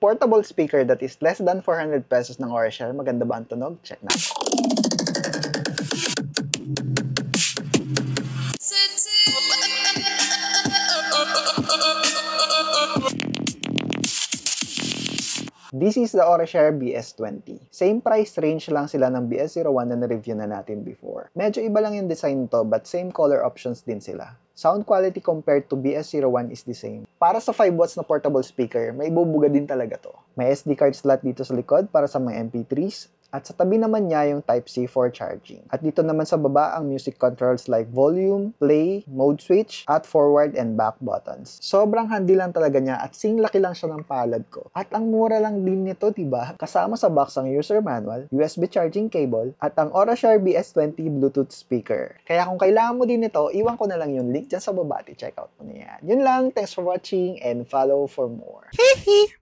portable speaker that is less than 400 pesos ng Aurashare. Maganda ba ang tunog? Check na. This is the Aurashare BS20. Same price range lang sila ng BS01 na na-review na natin before. Medyo iba lang yung design to but same color options din sila. Sound quality compared to BS01 is the same. Para sa 5 watts na portable speaker, may bubuga din talaga to. May SD card slot dito sa likod para sa mga MP3s. At sa tabi naman niya yung Type-C for charging. At dito naman sa baba ang music controls like volume, play, mode switch, at forward and back buttons. Sobrang handy lang talaga niya at sing-laki lang siya ng palad ko. At ang mura lang din nito, diba? Kasama sa box ang user manual, USB charging cable, at ang Aurashare BS20 Bluetooth speaker. Kaya kung kailangan mo din nito, iwan ko na lang yung link dyan sa baba at i-check out mo na yan. Yun lang, thanks for watching and follow for more.